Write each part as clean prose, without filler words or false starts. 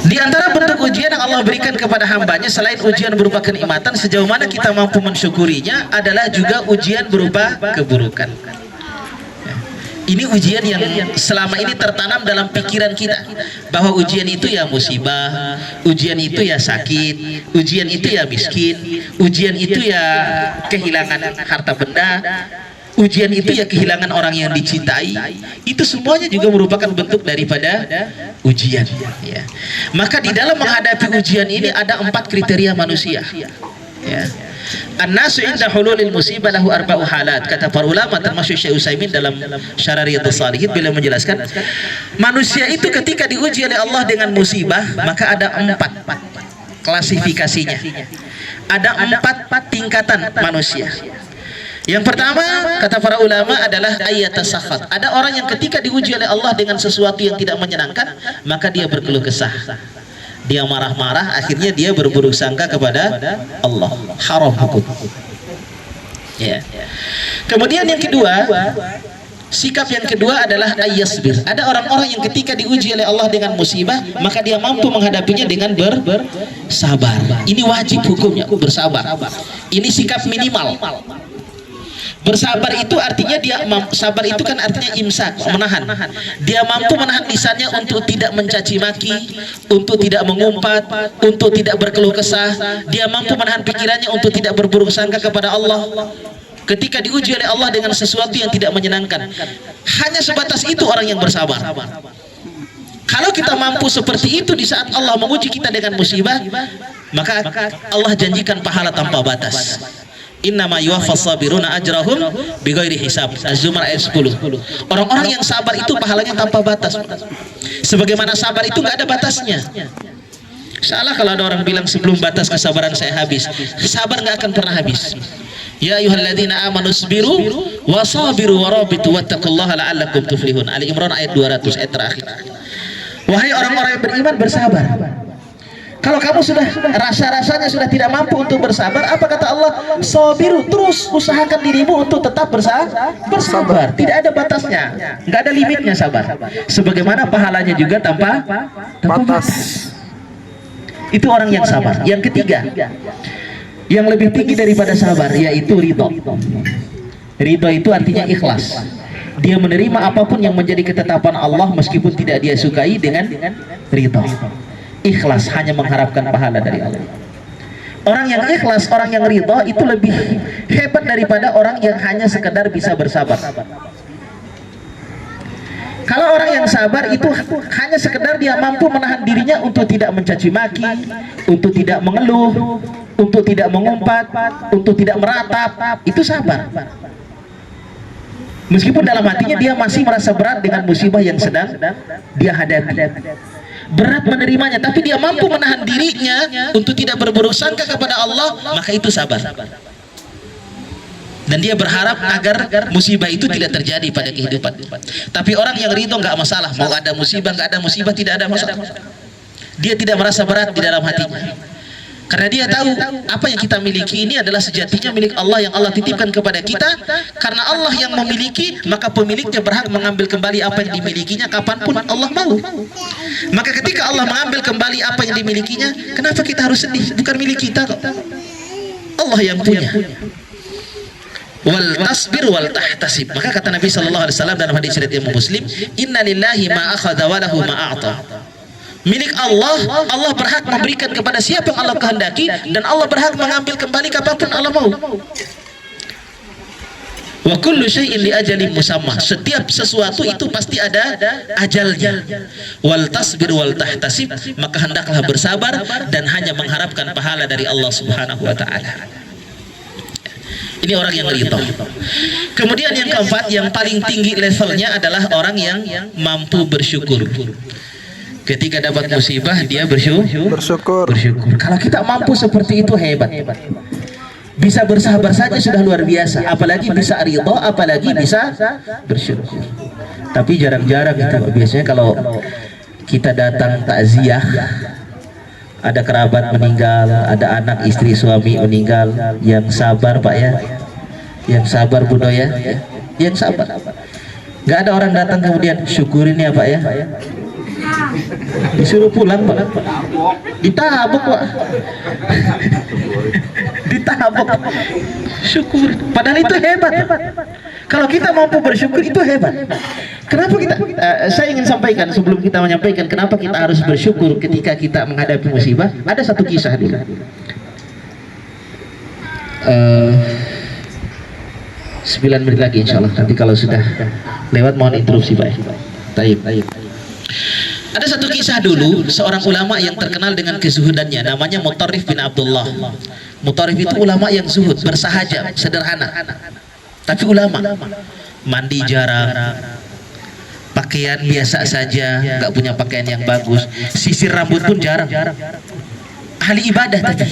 Di antara bentuk ujian yang Allah berikan kepada hambanya selain ujian berupa kenikmatan, sejauh mana kita mampu mensyukurinya adalah juga ujian berupa keburukan. Ini ujian yang selama ini tertanam dalam pikiran kita, bahwa ujian itu ya musibah, ujian itu ya sakit, ujian itu ya miskin, ujian itu ya kehilangan harta benda, ujian itu ya kehilangan orang yang dicintai. Itu semuanya juga merupakan bentuk daripada ujian, ya. Maka di dalam menghadapi ujian ini ada 4 kriteria manusia, ya. An-nasu inda hululil musibah lahu arba'u halat. Kata para ulama termasuk Syekh Utsaimin dalam Syarah Riyadhus Shalihin, beliau menjelaskan manusia itu ketika diuji oleh Allah dengan musibah maka ada 4 klasifikasinya, ada 4 tingkatan manusia. Yang pertama kata para ulama adalah ayatasakhat. Ada orang yang ketika diuji oleh Allah dengan sesuatu yang tidak menyenangkan maka dia berkeluh kesah, dia marah-marah, akhirnya dia berburuk sangka kepada Allah, haram hukum, ya. Kemudian yang kedua, sikap yang kedua adalah ayyasbir. Ada orang-orang yang ketika diuji oleh Allah dengan musibah maka dia mampu menghadapinya dengan bersabar. Ini wajib hukumnya, bersabar. Ini sikap minimal. Bersabar itu artinya sabar itu kan artinya imsak, menahan. Dia mampu menahan lisannya untuk tidak mencaci maki, untuk tidak mengumpat, untuk tidak berkeluh kesah. Dia mampu menahan pikirannya untuk tidak berburuk sangka kepada Allah ketika diuji oleh Allah dengan sesuatu yang tidak menyenangkan. Hanya sebatas itu orang yang bersabar. Kalau kita mampu seperti itu di saat Allah menguji kita dengan musibah, maka Allah janjikan pahala tanpa batas. Innama yuwaffas sabiruna ajrahum bighairi hisab. Az-Zumar ayat 10. Orang-orang yang sabar itu pahalanya tanpa batas. Sebagaimana sabar itu nggak ada batasnya. Salah kalau ada orang bilang sebelum batas kesabaran saya habis. Sabar nggak akan pernah habis. Ya ayyuhalladzina amanu sabiru wasabiru warabitu wattaqullaha la'allakum tuflihun. Ali Imran ayat 200, ayat terakhir. Wahai orang-orang yang beriman, bersabar. Kalau kamu sudah rasa-rasanya sudah tidak mampu untuk bersabar, apa kata Allah? Sabiru, terus usahakan dirimu untuk tetap bersabar. Tidak ada batasnya, nggak ada limitnya sabar. Sebagaimana pahalanya juga tanpa batas. Itu orang yang sabar. Yang ketiga, yang lebih tinggi daripada sabar, yaitu ridho. Ridho itu artinya ikhlas. Dia menerima apapun yang menjadi ketetapan Allah meskipun tidak dia sukai dengan ridho. Ikhlas, hanya mengharapkan pahala dari Allah. Orang yang ikhlas, orang yang ridho itu lebih hebat daripada orang yang hanya sekedar bisa bersabar. Kalau orang yang sabar itu hanya sekedar dia mampu menahan dirinya untuk tidak mencaci maki, untuk tidak mengeluh, untuk tidak mengumpat, untuk tidak meratap, itu sabar. Meskipun dalam hatinya dia masih merasa berat dengan musibah yang sedang dia hadapi, berat menerimanya, tapi dia mampu menahan dirinya untuk tidak berburuk sangka kepada Allah, maka itu sabar. Dan dia berharap agar musibah itu tidak terjadi pada kehidupan. Tapi orang yang ridho nggak masalah, mau ada musibah nggak ada musibah tidak ada masalah. Dia tidak merasa berat di dalam hatinya, karena dia tahu apa yang kita miliki ini adalah sejatinya milik Allah, yang Allah titipkan kepada kita. Karena Allah yang memiliki, maka pemiliknya berhak mengambil kembali apa yang dimilikinya kapanpun Allah mau. Maka ketika Allah mengambil kembali apa yang dimilikinya, kenapa kita harus sedih? Bukan milik kita kok, Allah yang punya. Wal tasbir wal tahtasib. Maka kata Nabi sallallahu alaihi wasallam dalam hadis riwayat Imam Muslim, inna lillahi ma akhadha wa lahu ma a'ta. Milik Allah, Allah berhak memberikan kepada siapa yang Allah kehendaki, dan Allah berhak mengambil kembali kapanpun Allah mau. Wa kullu syai'in li ajalin musamma. Setiap sesuatu itu pasti ada ajalnya. Wal tasbir wal tahtasib, maka hendaklah bersabar dan hanya mengharapkan pahala dari Allah Subhanahu wa taala. Ini orang yang ridho. Kemudian yang keempat, yang paling tinggi levelnya adalah orang yang mampu bersyukur. Ketika dapat musibah dia bersyukur. Kalau kita mampu seperti itu hebat. Bisa bersabar saja sudah luar biasa, apalagi bisa ridho, apalagi bisa bersyukur. Tapi jarang-jarang itu. Biasanya kalau kita datang takziah, ada kerabat meninggal, ada anak istri suami meninggal, yang sabar Pak ya, yang sabar Bu Doya, yang sabar. Nggak ada orang datang kemudian syukurin ya Pak ya. Disuruh pulang Pak. Ditabok Pak. Ditabok. Syukur. Padahal itu hebat. Kalau kita mampu bersyukur itu hebat. Kenapa kita? Saya ingin sampaikan sebelum kita menyampaikan kenapa kita harus bersyukur ketika kita menghadapi musibah. Ada satu kisah dulu. 9 menit lagi insya Allah. Nanti kalau sudah lewat mohon interupsi Pak. Taib. Ada satu kisah dulu seorang ulama yang terkenal dengan kezuhudannya, namanya Mutarrif bin Abdullah. Mutarrif itu ulama yang zuhud, bersahaja, sederhana. Tapi ulama, mandi jarang, pakaian biasa saja, nggak punya pakaian yang bagus, sisir rambut pun jarang. Ahli ibadah tapi.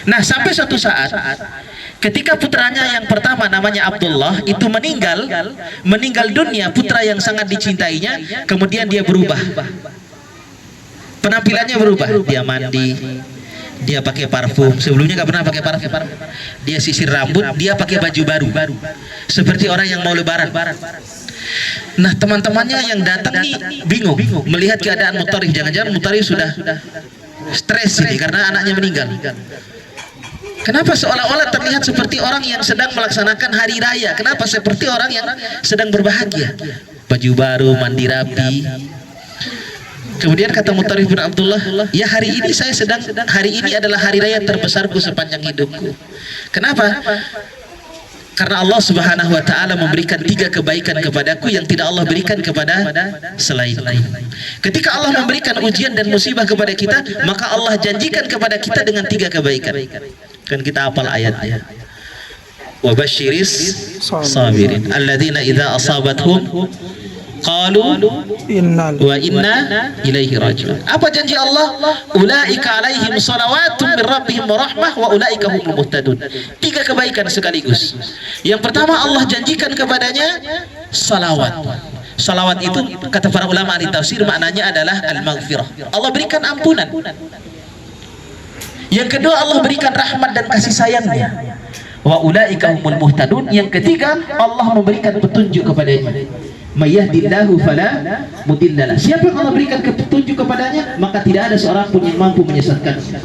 Nah sampai suatu saat ketika putranya yang pertama namanya Abdullah itu meninggal dunia, putra yang sangat dicintainya, kemudian dia berubah, penampilannya berubah, dia mandi, dia pakai parfum, sebelumnya nggak pernah pakai parfum, dia sisir rambut, dia pakai baju baru, seperti orang yang mau lebaran. Nah teman-temannya yang datang nih bingung melihat keadaan Mutarrif, jangan-jangan Mutarrif sudah stres ini karena anaknya meninggal. Kenapa seolah-olah terlihat seperti orang yang sedang melaksanakan hari raya? Kenapa seperti orang yang sedang berbahagia? Baju baru, mandi rapi. Kemudian kata Mutarrif bin Abdullah, ya hari ini adalah hari raya terbesarku sepanjang hidupku. Kenapa? Karena Allah Subhanahu wa Ta'ala memberikan 3 kebaikan kepadaku yang tidak Allah berikan kepada selainku. Ketika Allah memberikan ujian dan musibah kepada kita, maka Allah janjikan kepada kita dengan 3 kebaikan. Kan kita hafal ayatnya. Wa basyiris sabirin alladzina idza asabathum qalu wa inna ilaihi raji'un. Apa janji Allah? Ulaika alaihim salawatun min rabbihim wa rahmah wa ulaika humul muhtadun. 3 kebaikan sekaligus. Yang pertama Allah janjikan kepadanya salawat. Salawat itu kata para ulama ahli tafsir maknanya adalah al-maghfirah. Allah berikan ampunan. Yang kedua Allah berikan rahmat dan kasih sayangnya. Wa ulaika humul muhtadun. Yang ketiga Allah memberikan petunjuk kepadanya. Mayyahdillahu fala mudhillalah. Siapa yang Allah berikan petunjuk kepadanya, maka tidak ada seorang pun yang mampu menyesatkannya.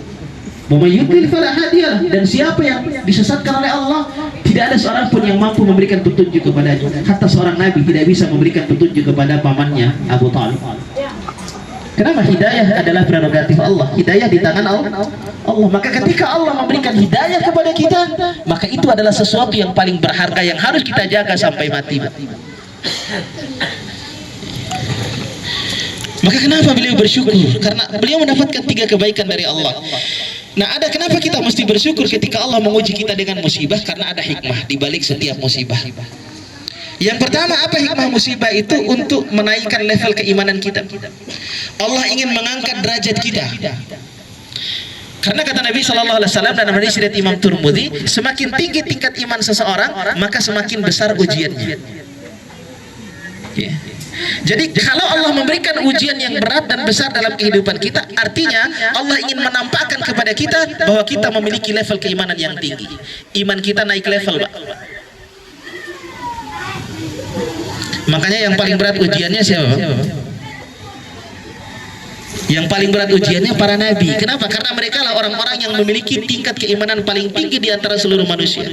Wa may yudlil fala hadiyalah. Dan siapa yang disesatkan oleh Allah, tidak ada seorang pun yang mampu memberikan petunjuk kepadanya. Hatta seorang nabi tidak bisa memberikan petunjuk kepada pamannya Abu Thalib. Kenapa? Hidayah adalah prerogatif Allah. Hidayah di tangan Allah. Maka ketika Allah memberikan hidayah kepada kita, maka itu adalah sesuatu yang paling berharga yang harus kita jaga sampai mati. Maka kenapa beliau bersyukur? Karena beliau mendapatkan 3 kebaikan dari Allah. Nah, kenapa kita mesti bersyukur ketika Allah menguji kita dengan musibah? Karena ada hikmah di balik setiap musibah. Yang pertama, apa hikmah musibah itu? Untuk menaikkan level keimanan kita. Allah ingin mengangkat derajat kita. Karena kata Nabi Shallallahu Alaihi Wasallam dalam hadis riwayat Imam Tirmidzi, semakin tinggi tingkat iman seseorang, maka semakin besar ujiannya. Jadi kalau Allah memberikan ujian yang berat dan besar dalam kehidupan kita, artinya Allah ingin menampakkan kepada kita bahwa kita memiliki level keimanan yang tinggi. Iman kita naik level, Pak. Makanya yang paling berat ujiannya siapa, Pak? Yang paling berat ujiannya para nabi. Kenapa? Karena mereka lah orang-orang yang memiliki tingkat keimanan paling tinggi di antara seluruh manusia.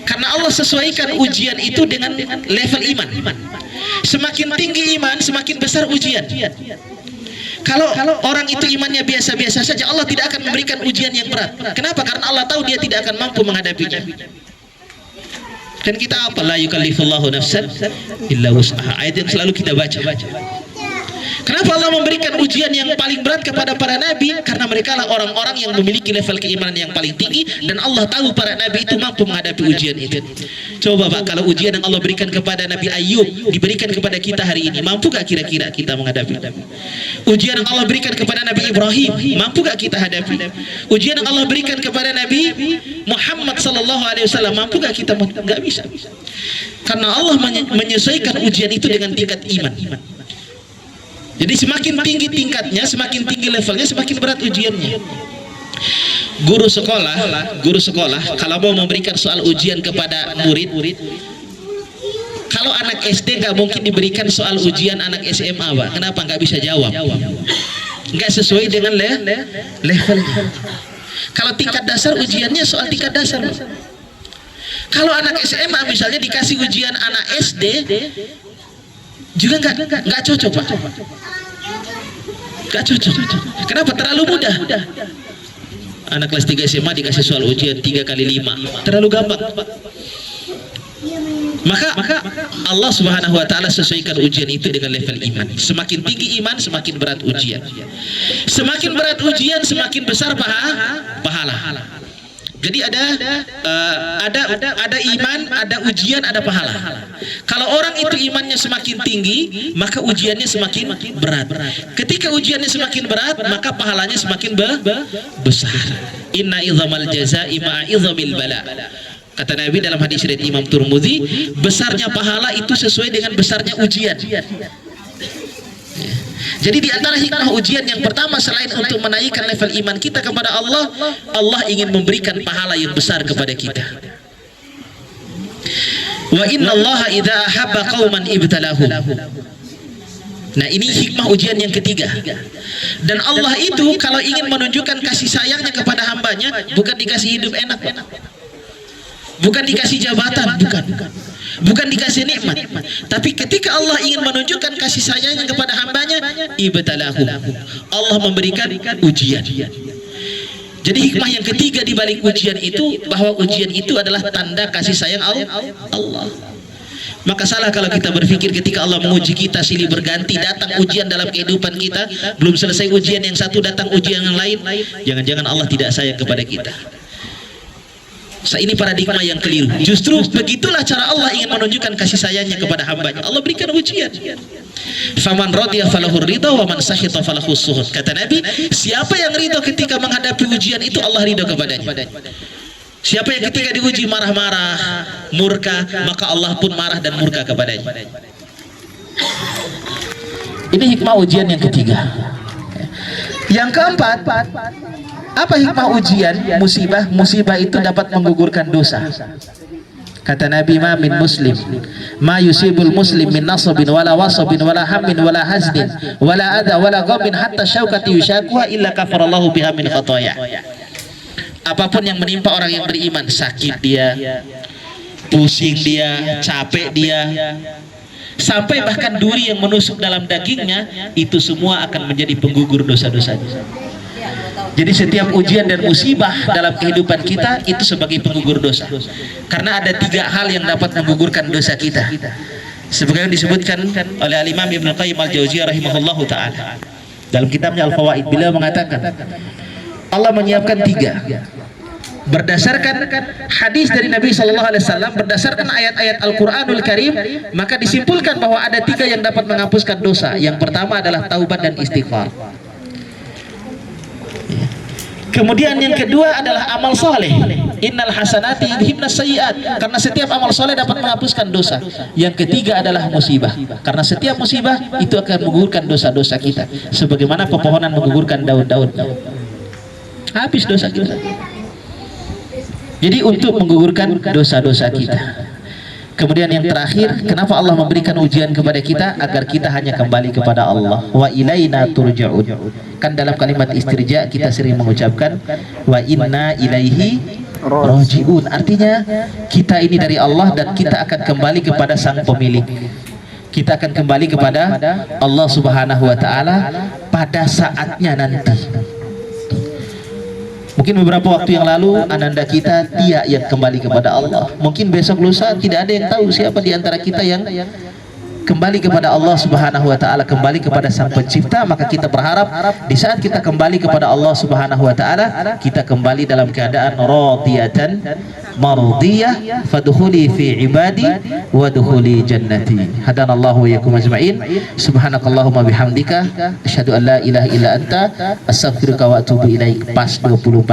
Karena Allah sesuaikan ujian itu dengan level iman. Semakin tinggi iman, semakin besar ujian. Kalau orang itu imannya biasa-biasa saja, Allah tidak akan memberikan ujian yang berat. Kenapa? Karena Allah tahu dia tidak akan mampu menghadapinya. Kan kita apa? La yukallifullahu nafsan illa wus'aha. Ayat yang selalu kita baca. Kenapa Allah memberikan ujian yang paling berat kepada para nabi? Karena mereka lah orang-orang yang memiliki level keimanan yang paling tinggi, dan Allah tahu para nabi itu mampu menghadapi ujian itu. Coba Pak, kalau ujian yang Allah berikan kepada Nabi Ayub diberikan kepada kita hari ini, mampu gak kira-kira kita menghadapi? Ujian yang Allah berikan kepada Nabi Ibrahim, mampu gak kita hadapi? Ujian yang Allah berikan kepada Nabi Muhammad Sallallahu Alaihi Wasallam, mampu gak kita? Gak bisa. Karena Allah menyesuaikan ujian itu dengan tingkat iman. Jadi semakin tinggi tingkatnya, semakin tinggi levelnya, semakin berat ujiannya. Guru sekolah kalau mau memberikan soal ujian kepada murid, Kalau anak SD nggak mungkin diberikan soal ujian anak SMA, Pak. Kenapa nggak bisa jawab? Nggak sesuai dengan levelnya. Kalau tingkat dasar ujiannya soal tingkat dasar. Kalau anak SMA misalnya dikasih ujian anak SD juga nggak cocok, Pak. Nggak cocok. Kenapa? Terlalu mudah. Anak kelas 3 SMA dikasih soal ujian 3 kali 5, terlalu gampang. Maka Allah Subhanahu wa taala sesuaikan ujian itu dengan level iman. Semakin tinggi iman, semakin berat ujian. Semakin berat ujian, semakin besar pahala. Jadi ada iman, ada ujian, ada pahala. Kalau orang itu imannya semakin tinggi, maka ujiannya semakin berat. Ketika ujiannya semakin berat, maka pahalanya semakin besar. Inna idzamal jazaa'i ma'a idzamil bala. Kata Nabi dalam hadis riwayat Imam Tirmidzi, besarnya pahala itu sesuai dengan besarnya ujian. Jadi di antara hikmah ujian yang pertama, selain untuk menaikkan level iman kita kepada Allah, Allah ingin memberikan pahala yang besar kepada kita. Wa inna Allah idza ahabba qauman ibtalahum. Nah, ini hikmah ujian yang ketiga. Dan Allah itu kalau ingin menunjukkan kasih sayangnya kepada hambanya, bukan dikasih hidup enak, bukan dikasih jabatan, bukan dikasih nikmat, tapi ketika Allah ingin menunjukkan kasih sayangnya kepada hambanya, ibtalahum, Allah memberikan ujian. Jadi hikmah yang ketiga di balik ujian itu, bahwa ujian itu adalah tanda kasih sayang Allah. Maka salah kalau kita berpikir ketika Allah menguji kita silih berganti, datang ujian dalam kehidupan kita, belum selesai ujian yang satu datang ujian yang lain, jangan-jangan Allah tidak sayang kepada kita. Ini paradigma yang keliru. Justru begitulah cara Allah ingin menunjukkan kasih sayangnya kepada hambanya. Allah berikan ujian. Faman radiya falahu ridha wa man sakhita falahu sukhut. Kata Nabi, siapa yang ridha ketika menghadapi ujian itu, Allah ridha kepadanya. Siapa yang ketika diuji marah-marah, murka, maka Allah pun marah dan murka kepadanya. Ini hikmah ujian yang ketiga. Yang keempat, apa hikmah ujian musibah? Musibah itu dapat menggugurkan dosa. Kata Nabi, ma min muslim ma yusibul muslim min nasabin wala wasabin wala hammin wala hazdin wala adha wala ghabin hatta syaukati yushakuha illa kafarallahu biha min khataya. Apapun yang menimpa orang yang beriman, sakit dia, pusing dia, capek dia, sampai bahkan duri yang menusuk dalam dagingnya, itu semua akan menjadi penggugur dosa-dosanya. Jadi setiap ujian dan musibah dalam kehidupan kita itu sebagai penggugur dosa. Karena ada 3 hal yang dapat menggugurkan dosa kita. Sebagaimana disebutkan oleh Al-Imam Ibnu Qayyim Al-Jauziyah rahimahullahu taala dalam kitabnya Al-Fawaid, beliau mengatakan Allah menyiapkan 3 berdasarkan hadis dari Nabi Shallallahu Alaihi Wasallam, berdasarkan ayat-ayat Al-Quranul Karim, maka disimpulkan bahwa ada 3 yang dapat menghapuskan dosa. Yang pertama adalah taubat dan istighfar. Kemudian yang kedua adalah amal soleh. Innal hasanati yudhibnas sayyi'at. Karena setiap amal soleh dapat menghapuskan dosa. Yang ketiga adalah musibah. Karena setiap musibah itu akan menggugurkan dosa-dosa kita. Sebagaimana pepohonan menggugurkan daun-daun. Habis dosa kita. Jadi untuk menggugurkan dosa-dosa kita. Kemudian yang terakhir, kenapa Allah memberikan ujian kepada kita? Agar kita hanya kembali kepada Allah. Wa ilaina turja'un. Kan dalam kalimat istirja kita sering mengucapkan wa inna ilaihi raji'un. Artinya kita ini dari Allah dan kita akan kembali kepada Sang Pemilik. Kita akan kembali kepada Allah Subhanahu wa taala pada saatnya nanti. Mungkin beberapa waktu yang lalu ananda kita Tia yang kembali kepada Allah. Mungkin besok lusa tidak ada yang tahu siapa di antara kita yang kembali kepada Allah Subhanahu wa taala, kembali kepada Sang Pencipta. Maka kita berharap di saat kita kembali kepada Allah Subhanahu wa taala, kita kembali dalam keadaan radiyatan mardiyah, fadkhuli fi ibadi wadkhuli jannati. Hadanallahu wa iyyakum ajma'in. Subhanakallahumma bihamdika asyhadu an la ilaha illa anta astaghfiruka wa atubu ilaik. Pas 20:45.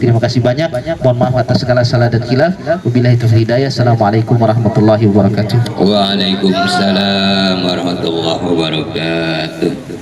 Terima kasih banyak. Mohon maaf atas segala salah dan khilaf. Wabillahi taufiq hidayah. Assalamualaikum warahmatullahi wabarakatuh. Waalaikumsalam warahmatullahi wabarakatuh.